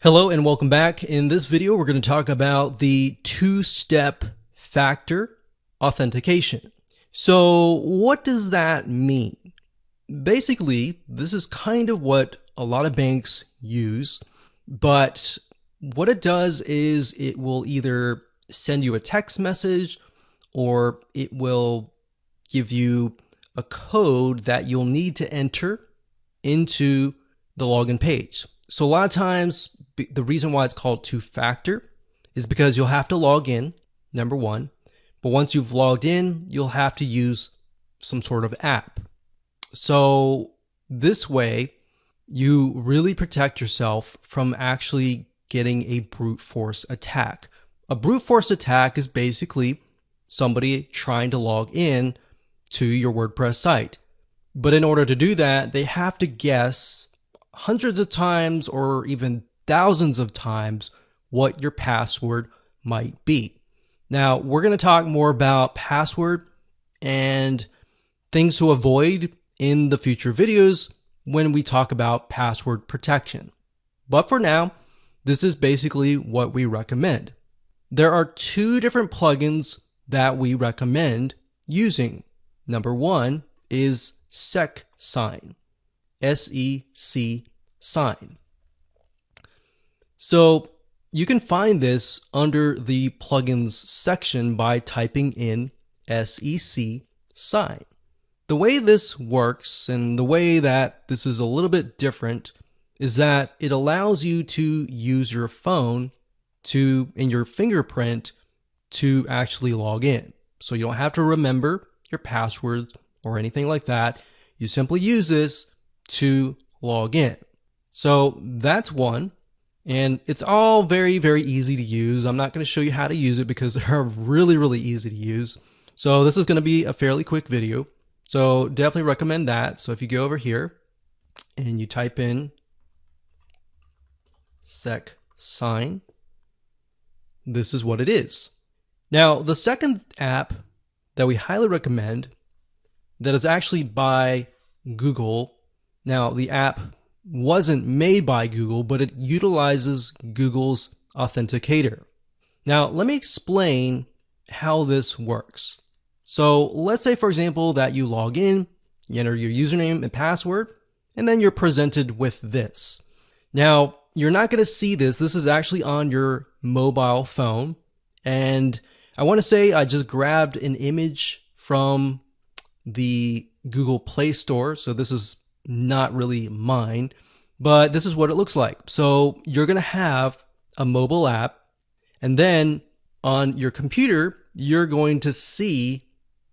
Hello and welcome back. In this video, we're going to talk about the two-step factor authentication. So what does that mean? Basically, this is kind of what a lot of banks use, but what it does is it will either send you a text message or it will give you a code that you'll need to enter into the login page. So a lot of times, the reason why it's called two-factor is because you'll have to log in, number one. But once you've logged in, you'll have to use some sort of app. So this way, you really protect yourself from actually getting a brute force attack. A brute force attack is basically somebody trying to log in to your WordPress site. But in order to do that, they have to guess hundreds of times or even thousands of times what your password might be. Now, we're going to talk more about password and things to avoid in the future videos when we talk about password protection. But for now, this is basically what we recommend. There are two different plugins that we recommend using. Number one is SEC Sign. SEC Sign. So you can find this under the plugins section by typing in SEC Sign. The way this works and the way that this is a little bit different is that it allows you to use your phone and your fingerprint to actually log in. So you don't have to remember your password or anything like that. You simply use this to log in. So that's one, and it's all very, very easy to use. I'm not going to show you how to use it because they're really, really easy to use. So this is going to be a fairly quick video. So definitely recommend that. So if you go over here and you type in SEC Sign, this is what it is. Now, the second app that we highly recommend that is actually by Google. Now, the app wasn't made by Google, but it utilizes Google's authenticator. Now, let me explain how this works. So let's say, for example, that you log in, you enter your username and password, and then you're presented with this. Now, you're not going to see this. This is actually on your mobile phone. And I want to say I just grabbed an image from the Google Play Store. So this is not really mine, but this is what it looks like. So you're going to have a mobile app, and then on your computer, you're going to see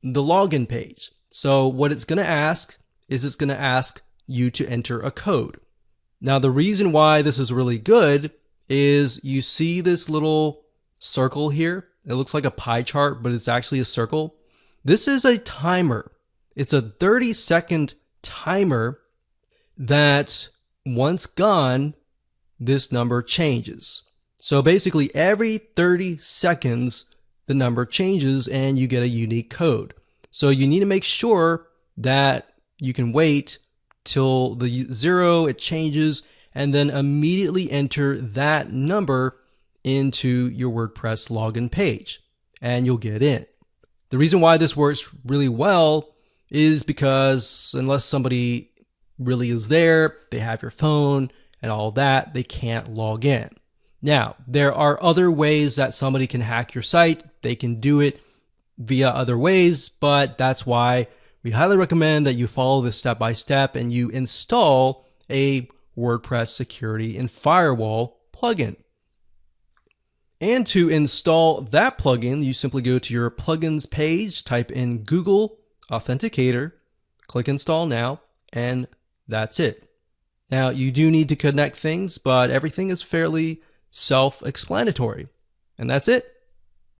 the login page. So what it's going to ask is it's going to ask you to enter a code. Now, the reason why this is really good is you see this little circle here. It looks like a pie chart, but it's actually a circle. This is a timer. It's a 30-second timer that once gone, this number changes. So basically every 30 seconds, the number changes and you get a unique code. So you need to make sure that you can wait till the 0, it changes, and then immediately enter that number into your WordPress login page and you'll get in. The reason why this works really well is because unless somebody really is there, they have your phone and all that, they can't log in. Now, there are other ways that somebody can hack your site. They can do it via other ways, but that's why we highly recommend that you follow this step by step and you install a WordPress security and firewall plugin. And to install that plugin, you simply go to your plugins page, type in Google Authenticator, click install now, and that's it. Now, you do need to connect things, but everything is fairly self-explanatory. And that's it.